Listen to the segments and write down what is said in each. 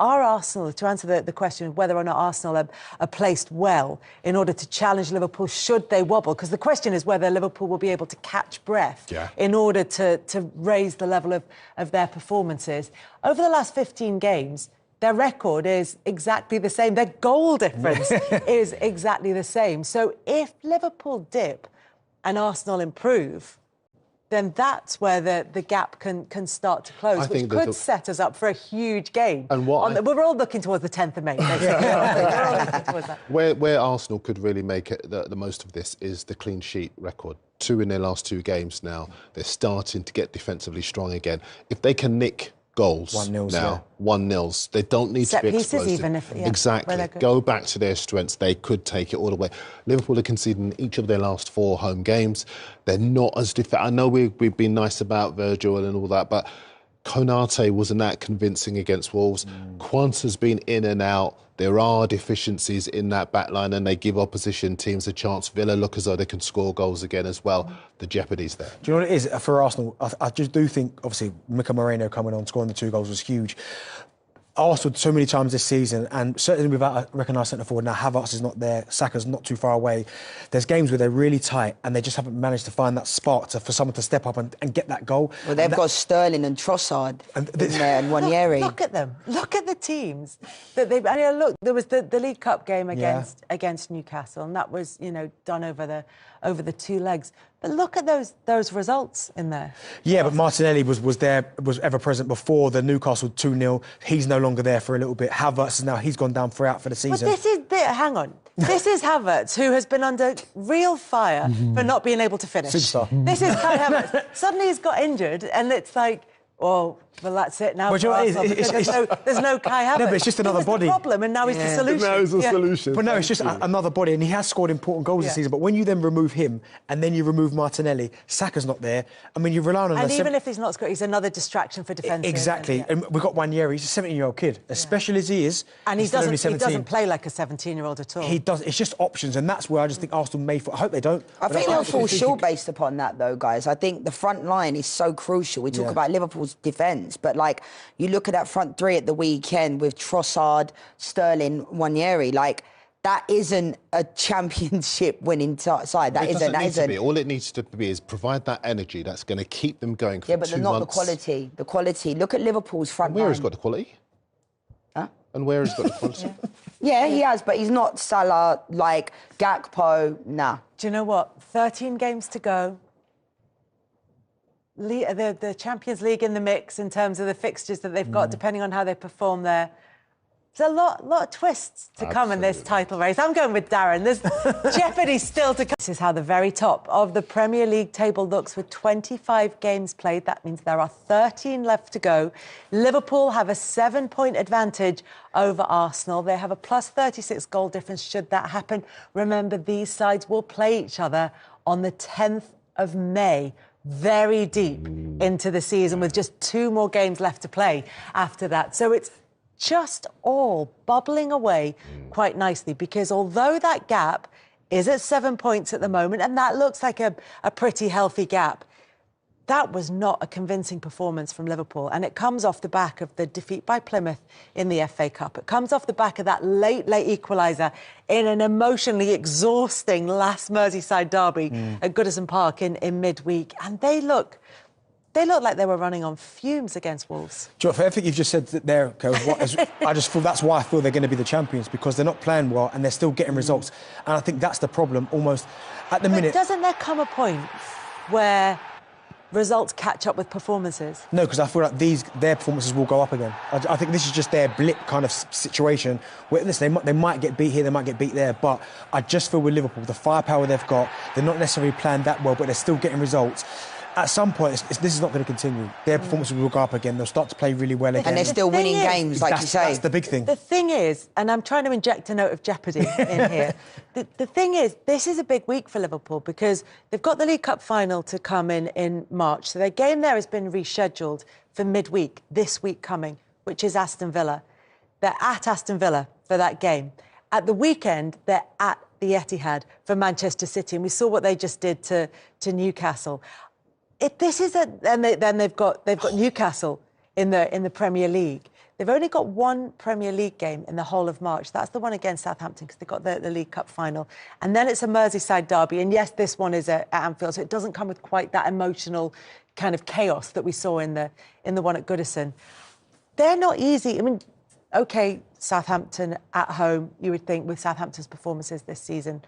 are Arsenal, to answer the question of whether or not Arsenal are placed well in order to challenge Liverpool should they wobble, because the question is whether Liverpool will be able to catch breath in order to raise the level of their performances. Over the last 15 games, their record is exactly the same. Their goal difference is exactly the same. So if Liverpool dip and Arsenal improve, then that's where the gap can start to close, which could set us up for a huge game. And we're all looking towards the 10th of May, basically. We're all looking towards that. Where Arsenal could really make it the most of this is the clean sheet record. 2 in their last 2 games now. They're starting to get defensively strong again. If they can nick goals 1-0s now, 1-0s. They don't need to be explosive. Even if, exactly. Go back to their strengths. They could take it all the way. Liverpool are conceding each of their last 4 home games. They're not as I know we've been nice about Virgil and all that, but Konate wasn't that convincing against Wolves. Quansah's been in and out. There are deficiencies in that back line and they give opposition teams a chance. Villa look as though they can score goals again as well. The jeopardy's there. Do you know what it is for Arsenal? I just do think, obviously, Mika Moreno coming on, scoring the 2 goals was huge. Arsenal so many times this season, and certainly without a recognised centre forward now, Havertz is not there, Saka's not too far away. There's games where they're really tight and they just haven't managed to find that spark for someone to step up and get that goal. Well, they've got Sterling and Trossard and Wanyeri. Look at them. Look at the teams that they've. I mean, look, there was the League Cup game against Newcastle, and that was done over the 2 legs. But look at those results in there. Yeah, but Martinelli was ever present before the Newcastle 2-0. He's no longer there for a little bit. Havertz is now, he's gone down throughout for the season. But hang on. This is Havertz, who has been under real fire for not being able to finish. Superstar. This is Kai Havertz. Suddenly he's got injured, and it's like, well, that's it now. There's no Kai Havertz. No, but it's just another body. The problem, and now he's the solution. Now he's the solution. But no, it's just another body, and he has scored important goals this season. But when you then remove him, and then you remove Martinelli, Saka's not there. I mean, you're relying on. And even if he's not scored, he's another distraction for defence. Exactly. And we've got Wanyeri. He's a 17-year-old kid, as special as he is. And he doesn't play like a 17-year-old at all. He does. It's just options, and that's where I just think Arsenal may. I hope they don't. I think they'll fall short based upon that, though, guys. I think the front line is so crucial. We talk about Liverpool's defence, but like you look at that front 3 at the weekend with Trossard, Sterling, Wanyeri, like that isn't a championship winning side. That isn't. All it needs to be is provide that energy that's going to keep them going for 2 months. Yeah, but not the quality. The quality. Look at Liverpool's front line. Where has got the quality? Huh? And where has got the quality? Yeah, he has, but he's not Salah, like Gakpo, nah. Do you know what? 13 games to go. The Champions League in the mix in terms of the fixtures that they've got, depending on how they perform there. There's a lot of twists to come in this title race. I'm going with Darren. There's jeopardy still to come. This is how the very top of the Premier League table looks with 25 games played. That means there are 13 left to go. Liverpool have a 7-point advantage over Arsenal. They have a plus 36 goal difference should that happen. Remember, these sides will play each other on the 10th of May. Very deep into the season with just 2 more games left to play after that. So it's just all bubbling away quite nicely because although that gap is at 7 points at the moment and that looks like a pretty healthy gap, that was not a convincing performance from Liverpool, and it comes off the back of the defeat by Plymouth in the FA Cup. It comes off the back of that late equaliser in an emotionally exhausting last Merseyside derby at Goodison Park in midweek, and they look like they were running on fumes against Wolves. Do you know, for everything you've just said there, I just feel that's why I feel they're going to be the champions, because they're not playing well and they're still getting results, and I think that's the problem almost at the minute. Doesn't there come a point where results catch up with performances? No, because I feel like their performances will go up again. I think this is just their blip kind of situation. Where, listen, they might get beat here, they might get beat there, but I just feel with Liverpool, the firepower they've got, they're not necessarily planned that well, but they're still getting results. At some point, this is not going to continue. Their performances will go up again. They'll start to play really well again. And they're still winning games, like you say. That's the big thing. The thing is, and I'm trying to inject a note of jeopardy in here, the thing is, this is a big week for Liverpool because they've got the League Cup final to come in March. So their game there has been rescheduled for midweek, this week coming, which is Aston Villa. They're at Aston Villa for that game. At the weekend, they're at the Etihad for Manchester City. And we saw what they just did to Newcastle. Then they've got Newcastle in the Premier League. They've only got one Premier League game in the whole of March. That's the one against Southampton, because they've got the League Cup final. And then it's a Merseyside derby. And yes, this one is at Anfield, so it doesn't come with quite that emotional kind of chaos that we saw in the one at Goodison. They're not easy. I mean, OK, Southampton at home, you would think with Southampton's performances this season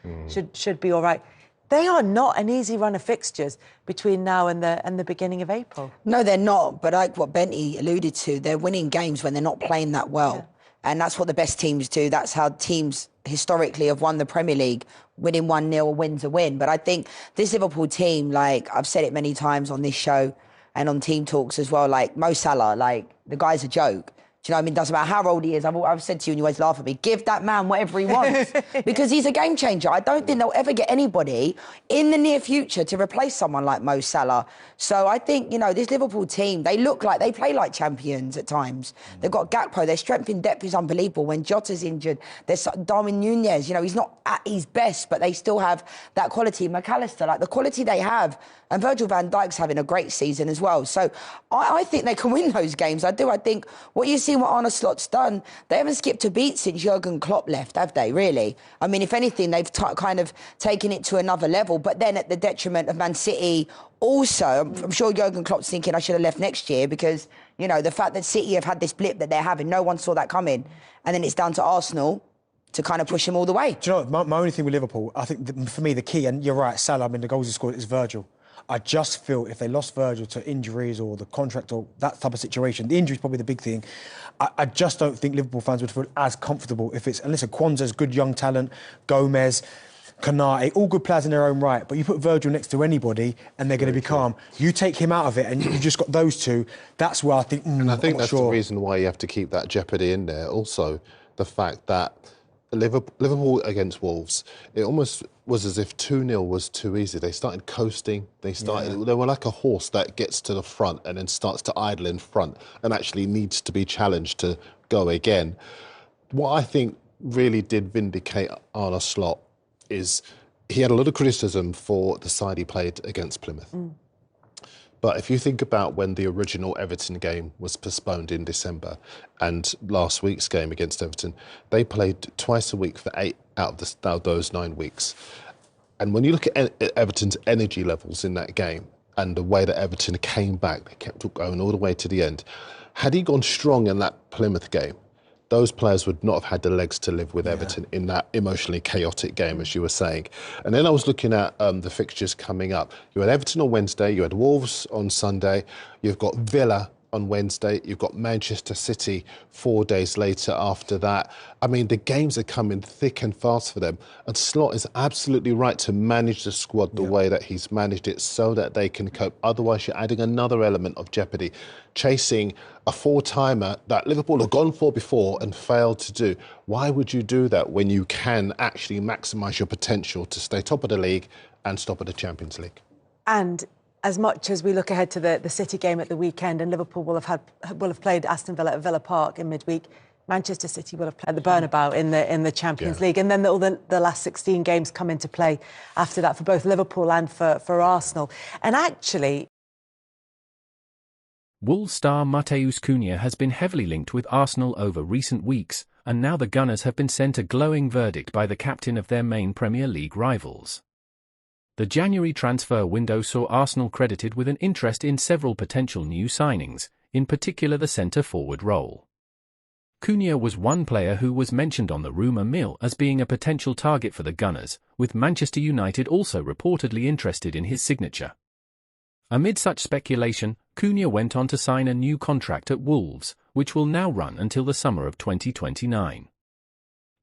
should be all right. They are not an easy run of fixtures between now and the beginning of April. No, they're not. But like what Benty alluded to, they're winning games when they're not playing that well. Yeah. And that's what the best teams do. That's how teams historically have won the Premier League. Winning 1-0, a win's a win. But I think this Liverpool team, like I've said it many times on this show and on Team Talks as well, like Mo Salah, like the guy's a joke. Do you know what I mean? Doesn't matter how old he is. I've said to you and you always laugh at me, give that man whatever he wants because he's a game changer. I don't think they'll ever get anybody in the near future to replace someone like Mo Salah. So I think, you know, this Liverpool team, they play like champions at times. They've got Gakpo. Their strength in depth is unbelievable. When Jota's injured, there's Darwin Núñez. You know, he's not at his best, but they still have that quality. McAllister, like the quality they have. And Virgil van Dijk's having a great season as well. So I think they can win those games. I do. I think what you see what Arne Slot's done, they haven't skipped a beat since Jurgen Klopp left, have they, really? I mean, if anything, they've kind of taken it to another level, but then at the detriment of Man City. Also, I'm sure Jurgen Klopp's thinking I should have left next year because, you know, the fact that City have had this blip that they're having, no one saw that coming. And then it's down to Arsenal to kind of push him all the way. Do you know what, my only thing with Liverpool, I think for me the key, and you're right, Salah, I mean, the goals he scored is Virgil. I just feel if they lost Virgil to injuries or the contract or that type of situation, the injury is probably the big thing. I just don't think Liverpool fans would feel as comfortable if it's... And listen, Kwanzaa's good young talent, Gomez, Kanate, all good players in their own right, but you put Virgil next to anybody and they're going to be calm. You take him out of it and you've just got those two, that's where I think... and I think that's the reason why you have to keep that jeopardy in there. Also, the fact that Liverpool against Wolves, it almost was as if 2-0 was too easy. They started coasting. They were like a horse that gets to the front and then starts to idle in front and actually needs to be challenged to go again. What I think really did vindicate Arne Slot is he had a lot of criticism for the side he played against Plymouth. But if you think about when the original Everton game was postponed in December and last week's game against Everton, they played twice a week for 8 out of those 9 weeks. And when you look at Everton's energy levels in that game and the way that Everton came back, they kept going all the way to the end. Had he gone strong in that Plymouth game, those players would not have had the legs to live with Everton in that emotionally chaotic game, as you were saying. And then I was looking at the fixtures coming up. You had Everton on Wednesday, you had Wolves on Sunday, you've got Villa on Wednesday, you've got Manchester City 4 days later after that. I mean, the games are coming thick and fast for them. And Slot is absolutely right to manage the squad the way that he's managed it so that they can cope. Otherwise, you're adding another element of jeopardy, chasing a 4-timer that Liverpool have gone for before and failed to do. Why would you do that when you can actually maximise your potential to stay top of the league and stop at the Champions League? And as much as we look ahead to the City game at the weekend, and Liverpool will have played Aston Villa at Villa Park in midweek, Manchester City will have played the Bernabeu in the Champions League, and then all the last 16 games come into play after that for both Liverpool and for Arsenal. And actually, Wolves star Matheus Cunha has been heavily linked with Arsenal over recent weeks, and now the Gunners have been sent a glowing verdict by the captain of their main Premier League rivals. The January transfer window saw Arsenal credited with an interest in several potential new signings, in particular the centre-forward role. Cunha was one player who was mentioned on the rumour mill as being a potential target for the Gunners, with Manchester United also reportedly interested in his signature. Amid such speculation, Cunha went on to sign a new contract at Wolves, which will now run until the summer of 2029.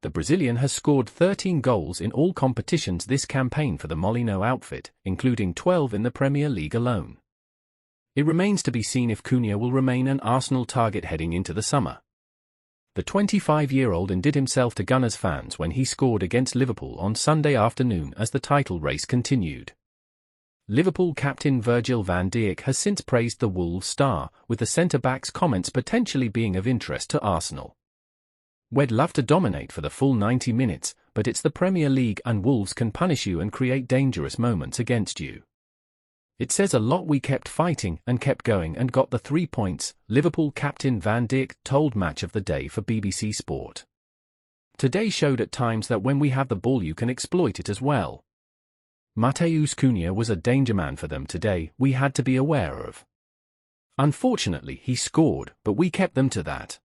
The Brazilian has scored 13 goals in all competitions this campaign for the Molino outfit, including 12 in the Premier League alone. It remains to be seen if Cunha will remain an Arsenal target heading into the summer. The 25-year-old indid himself to Gunners fans when he scored against Liverpool on Sunday afternoon as the title race continued. Liverpool captain Virgil van Dijk has since praised the Wolves star, with the centre-back's comments potentially being of interest to Arsenal. "We'd love to dominate for the full 90 minutes, but it's the Premier League and Wolves can punish you and create dangerous moments against you. It says a lot we kept fighting and kept going and got the 3 points, Liverpool captain Van Dijk told Match of the Day for BBC Sport. Today showed at times that when we have the ball you can exploit it as well. Matheus Cunha was a danger man for them today, we had to be aware of. Unfortunately he scored, but we kept them to that.